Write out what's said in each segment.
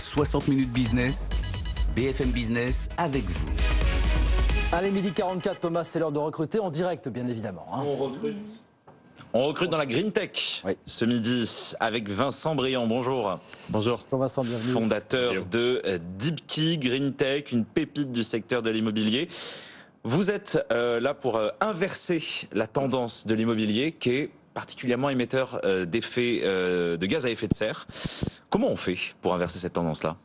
60 minutes business, BFM Business avec vous. Allez, midi 44, Thomas, c'est l'heure de recruter en direct, bien évidemment. Hein. On recrute dans la Green Tech ce midi avec Vincent Briand. Bonjour. Bonjour. Bonjour Vincent, bienvenue. Fondateur de Deepkey Green Tech, une pépite du secteur de l'immobilier. Vous êtes là pour inverser la tendance de l'immobilier qui est particulièrement émetteur d'effets de gaz à effet de serre. Comment on fait pour inverser cette tendance-là ?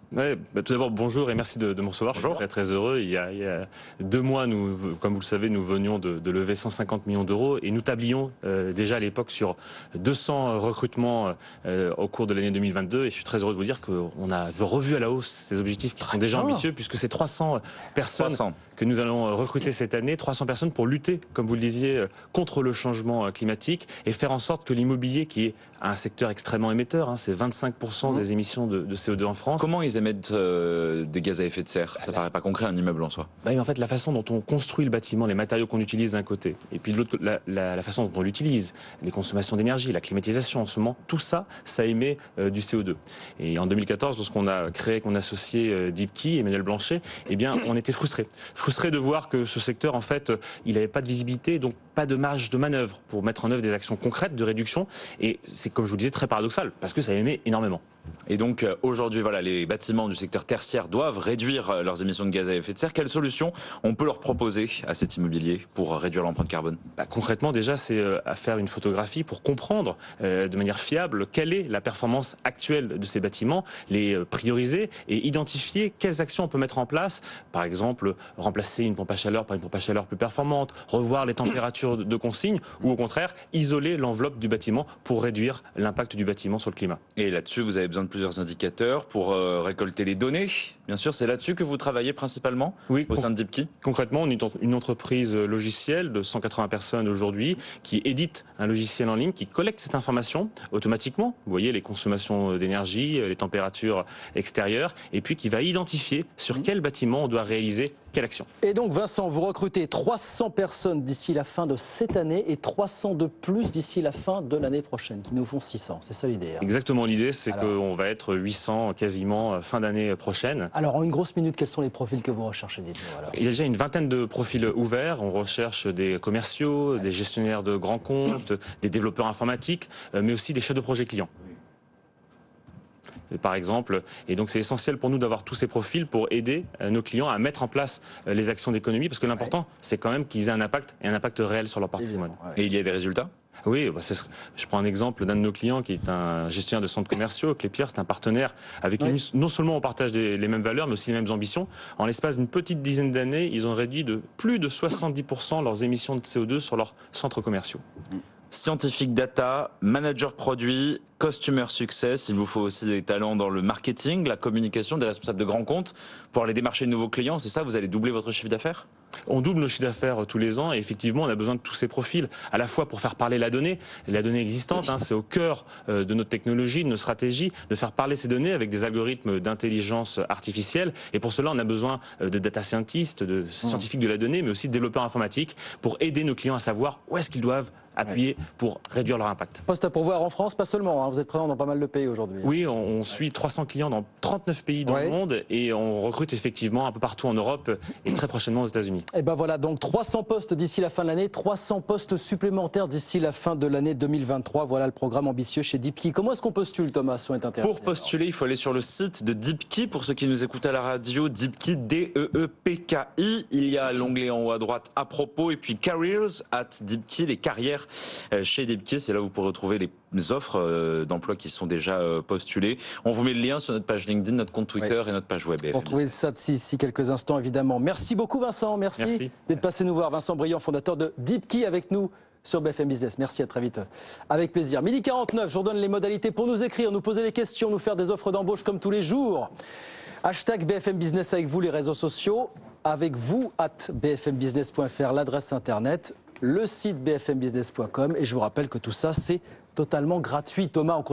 Tout d'abord, bonjour et merci de me recevoir. Bonjour. Je suis très heureux. Il y a 2 mois, comme vous le savez, nous venions de lever 150 millions d'euros et nous tablions déjà à l'époque sur 200 recrutements au cours de l'année 2022. Et je suis très heureux de vous dire qu'on a revu à la hausse ces objectifs qui sont déjà ambitieux, puisque c'est 300 personnes que nous allons recruter cette année, 300 personnes pour lutter, comme vous le disiez, contre le changement climatique et faire en sorte que l'immobilier, qui est un secteur extrêmement émetteur, hein, c'est 25% des émissions de CO2 en France. Comment ils émettent des gaz à effet de serre ? Ça paraît pas concret, un immeuble en soi. Mais en fait, la façon dont on construit le bâtiment, les matériaux qu'on utilise d'un côté, et puis de l'autre, la façon dont on l'utilise, les consommations d'énergie, la climatisation en ce moment, tout ça, ça émet du CO2. Et en 2014, lorsqu'on a créé, qu'on a associé Deepkey, Emmanuel Blanchet, eh bien, on était frustrés de voir que ce secteur, en fait, il n'avait pas de visibilité, donc pas de marge de manœuvre pour mettre en œuvre des actions concrètes de réduction. Et c'est, comme je vous le disais, très paradoxal, parce que ça émet énormément. Et donc aujourd'hui, voilà, les bâtiments du secteur tertiaire doivent réduire leurs émissions de gaz à effet de serre. Quelle solution on peut leur proposer à cet immobilier pour réduire l'empreinte carbone ? Concrètement, déjà, c'est à faire une photographie pour comprendre de manière fiable quelle est la performance actuelle de ces bâtiments, les prioriser et identifier quelles actions on peut mettre en place. Par exemple, remplacer une pompe à chaleur par une pompe à chaleur plus performante, revoir les températures de consigne ou au contraire, isoler l'enveloppe du bâtiment pour réduire l'impact du bâtiment sur le climat. Et là-dessus, vous avez besoin de plusieurs indicateurs pour récolter les données. Bien sûr, c'est là-dessus que vous travaillez principalement au sein de Deepkey. Concrètement, on est une entreprise logicielle de 180 personnes aujourd'hui qui édite un logiciel en ligne qui collecte cette information automatiquement. Vous voyez les consommations d'énergie, les températures extérieures, et puis qui va identifier sur quel bâtiment on doit réaliser quelle action. Et donc Vincent, vous recrutez 300 personnes d'ici la fin de cette année et 300 de plus d'ici la fin de l'année prochaine, qui nous font 600. C'est ça l'idée. Hein. Exactement, l'idée c'est qu'on va être 800 quasiment fin d'année prochaine. Alors en une grosse minute, quels sont les profils que vous recherchez, dites-nous alors. Il y a déjà une vingtaine de profils ouverts. On recherche des commerciaux, des gestionnaires de grands comptes, des développeurs informatiques, mais aussi des chefs de projet clients. Par exemple, et donc c'est essentiel pour nous d'avoir tous ces profils pour aider nos clients à mettre en place les actions d'économie, parce que l'important c'est quand même qu'ils aient un impact et un impact réel sur leur patrimoine. Et il y a des résultats ? Oui, je prends un exemple d'un de nos clients qui est un gestionnaire de centres commerciaux. Clépierre, c'est un partenaire avec qui non seulement on partage les mêmes valeurs, mais aussi les mêmes ambitions. En l'espace d'une petite dizaine d'années, ils ont réduit de plus de 70% leurs émissions de CO2 sur leurs centres commerciaux. Scientifique data, manager produit, customer success. Il vous faut aussi des talents dans le marketing, la communication, des responsables de grands comptes pour aller démarcher de nouveaux clients. C'est ça, vous allez doubler votre chiffre d'affaires ? On double nos chiffres d'affaires tous les ans et effectivement on a besoin de tous ces profils, à la fois pour faire parler la donnée existante, hein, c'est au cœur de notre technologie, de nos stratégies, de faire parler ces données avec des algorithmes d'intelligence artificielle, et pour cela on a besoin de data scientists, de scientifiques de la donnée, mais aussi de développeurs informatiques pour aider nos clients à savoir où est-ce qu'ils doivent appuyer pour réduire leur impact. Poste à pourvoir en France, pas seulement, hein, vous êtes présent dans pas mal de pays aujourd'hui. Oui, on suit 300 clients dans 39 pays dans le monde et on recrute effectivement un peu partout en Europe et très prochainement aux États-Unis. Et ben voilà, donc 300 postes d'ici la fin de l'année, 300 postes supplémentaires d'ici la fin de l'année 2023. Voilà le programme ambitieux chez Deepkey. Comment est-ce qu'on postule, Thomas, si on est intéressé ? Pour postuler, il faut aller sur le site de Deepkey. Pour ceux qui nous écoutent à la radio, Deepkey, D-E-E-P-K-I. Il y a l'onglet en haut à droite à propos et puis Careers at Deepkey, les carrières chez Deepkey. C'est là où vous pourrez retrouver les offres d'emploi qui sont déjà postulées. On vous met le lien sur notre page LinkedIn, notre compte Twitter et notre page web. On va retrouver ça d'ici quelques instants, évidemment. Merci beaucoup, Vincent. Merci d'être passé nous voir. Vincent Briand, fondateur de Deepkey, avec nous sur BFM Business. Merci, à très vite. Avec plaisir. Midi 49, je vous donne les modalités pour nous écrire, nous poser les questions, nous faire des offres d'embauche comme tous les jours. Hashtag BFM Business avec vous, les réseaux sociaux. Avec vous, @bfmbusiness.fr, l'adresse internet, le site bfmbusiness.com. Et je vous rappelle que tout ça, c'est totalement gratuit. Thomas,